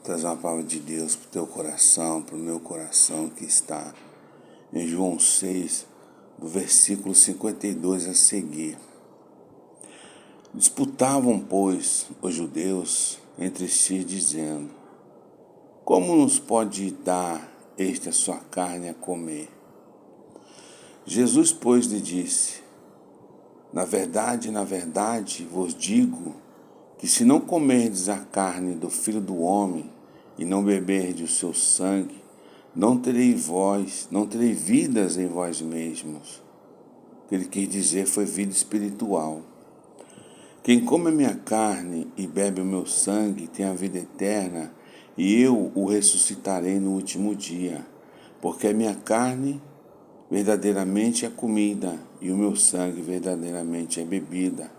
Traz uma palavra de Deus para o teu coração, para o meu coração, que está em João 6, do versículo 52 a seguir. Disputavam, pois, os judeus entre si, dizendo: como nos pode dar este a sua carne a comer? Jesus, pois, lhe disse: na verdade, vos digo que se não comerdes a carne do Filho do Homem e não beberdes o seu sangue, não tereis vidas em vós mesmos. O que ele quis dizer foi vida espiritual. Quem come a minha carne e bebe o meu sangue tem a vida eterna, e eu o ressuscitarei no último dia, porque a minha carne verdadeiramente é comida, e o meu sangue verdadeiramente é bebida.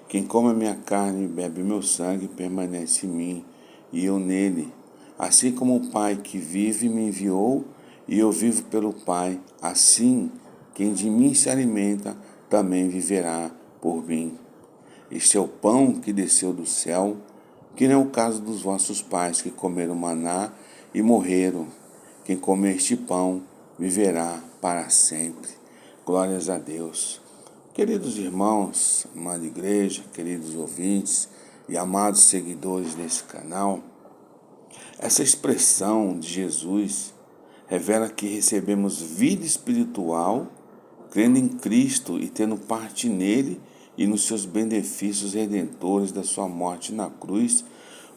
Quem come a minha carne e bebe o meu sangue permanece em mim, e eu nele. Assim como o Pai que vive me enviou, e eu vivo pelo Pai, assim quem de mim se alimenta também viverá por mim. Este é o pão que desceu do céu, que não é o caso dos vossos pais que comeram maná e morreram. Quem comer este pão viverá para sempre. Glórias a Deus. Queridos irmãos, amada igreja, queridos ouvintes e amados seguidores desse canal, essa expressão de Jesus revela que recebemos vida espiritual, crendo em Cristo e tendo parte nele e nos seus benefícios redentores da sua morte na cruz,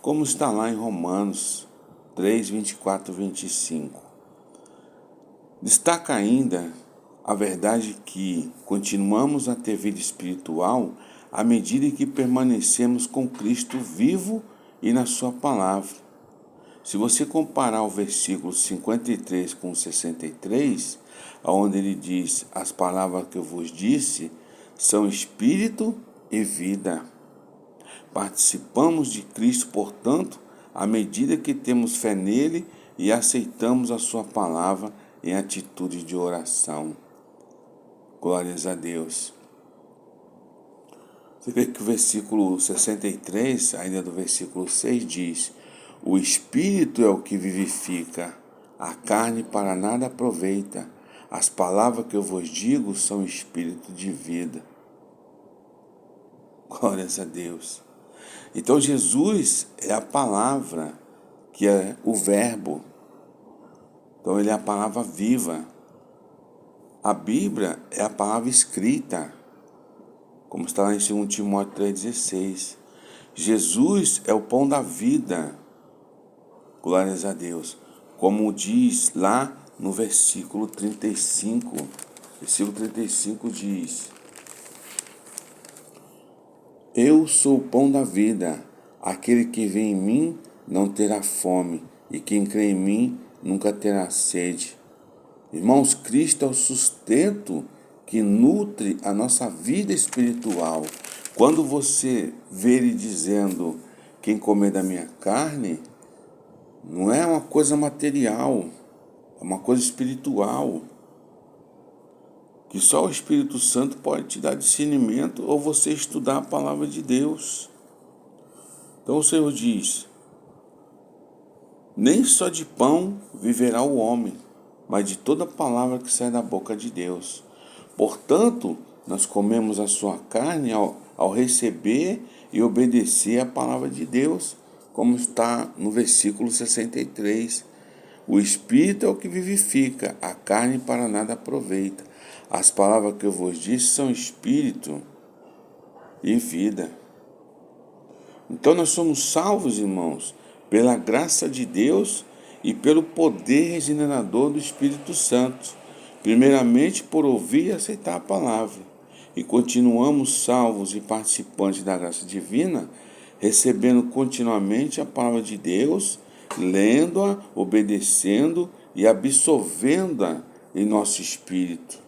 como está lá em Romanos 3, 24 e 25. Destaca ainda a verdade que continuamos a ter vida espiritual à medida que permanecemos com Cristo vivo e na sua palavra. Se você comparar o versículo 53 com o 63, onde ele diz: as palavras que eu vos disse são espírito e vida. Participamos de Cristo, portanto, à medida que temos fé nele e aceitamos a sua palavra em atitude de oração. Glórias a Deus. Você vê que o versículo 63, ainda do versículo 6, diz: o Espírito é o que vivifica, a carne para nada aproveita. As palavras que eu vos digo são espírito de vida. Glórias a Deus. Então Jesus é a palavra, que é o verbo. Então ele é a palavra viva. A Bíblia é a palavra escrita, como está lá em 2 Timóteo 3,16. Jesus é o pão da vida. Glórias a Deus. Como diz lá no versículo 35. Versículo 35 diz: eu sou o pão da vida. Aquele que vem em mim não terá fome, e quem crê em mim nunca terá sede. Irmãos, Cristo é o sustento que nutre a nossa vida espiritual. Quando você vê ele dizendo: quem comer da minha carne, não é uma coisa material, é uma coisa espiritual, que só o Espírito Santo pode te dar discernimento ou você estudar a palavra de Deus. Então o Senhor diz: nem só de pão viverá o homem, mas de toda palavra que sai da boca de Deus. Portanto, nós comemos a sua carne ao receber e obedecer a palavra de Deus, como está no versículo 63. O Espírito é o que vivifica, a carne para nada aproveita. As palavras que eu vos disse são espírito e vida. Então nós somos salvos, irmãos, pela graça de Deus e pelo poder regenerador do Espírito Santo. Primeiramente por ouvir e aceitar a palavra. E continuamos salvos e participantes da graça divina, recebendo continuamente a palavra de Deus, lendo-a, obedecendo e absorvendo-a em nosso espírito.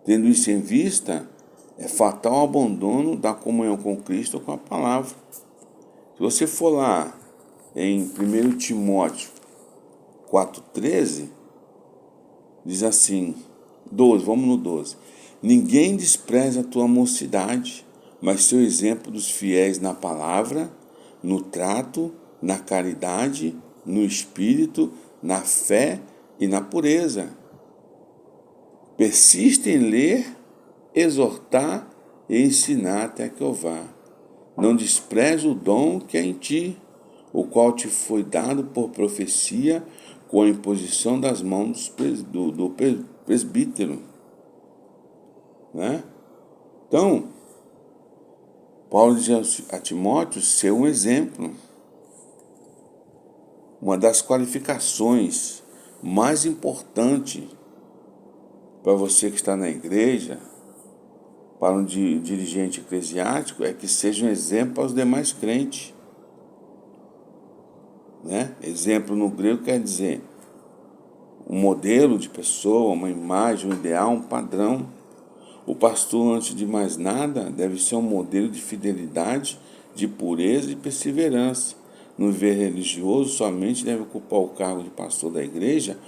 Tendo isso em vista, é fatal o abandono da comunhão com Cristo com a palavra. Se você for lá em 1 Timóteo 4,13, diz assim, 12, vamos no 12. Ninguém despreza a tua mocidade, mas seu exemplo dos fiéis na palavra, no trato na caridade, no espírito, na fé e na pureza. Persiste em ler, exortar e ensinar até que eu vá. Não despreze o dom que é em ti, o qual te foi dado por profecia com a imposição das mãos do presbítero. Né? Então, Paulo diz a Timóteo ser um exemplo. Uma das qualificações mais importantes para você que está na igreja, para um dirigente eclesiástico, é que seja um exemplo aos demais crentes. Né? Exemplo no grego quer dizer um modelo de pessoa, uma imagem, um ideal, um padrão. O pastor, antes de mais nada, deve ser um modelo de fidelidade, de pureza e perseverança. No viver religioso, somente deve ocupar o cargo de pastor da igreja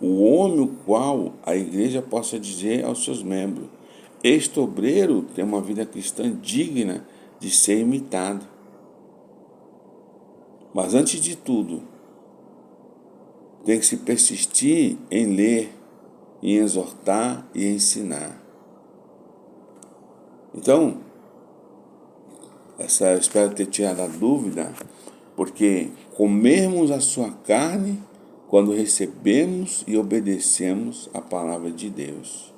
o homem o qual a igreja possa dizer aos seus membros: este obreiro tem uma vida cristã digna de ser imitado. Mas antes de tudo, tem que se persistir em ler, em exortar e ensinar. Então, eu espero ter tirado a dúvida, porque comermos a sua carne quando recebemos e obedecemos a palavra de Deus.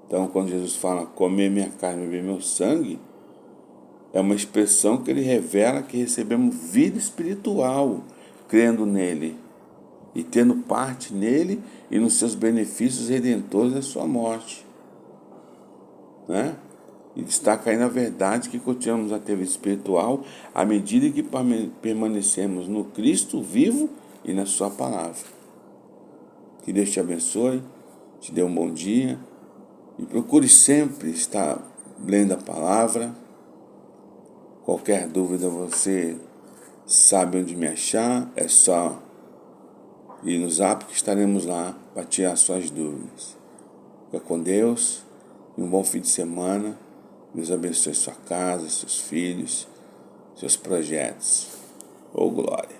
Então, quando Jesus fala comer minha carne e beber meu sangue, é uma expressão que ele revela que recebemos vida espiritual, crendo nele e tendo parte nele e nos seus benefícios redentores da sua morte. Né? E destaca aí na verdade que continuamos a ter vida espiritual à medida que permanecemos no Cristo vivo e na sua palavra. Que Deus te abençoe, te dê um bom dia e procure sempre estar lendo a palavra. Qualquer dúvida você sabe onde me achar, é só ir no Zap que estaremos lá para tirar suas dúvidas. Fica com Deus e um bom fim de semana. Deus abençoe sua casa, seus filhos, seus projetos. Glória!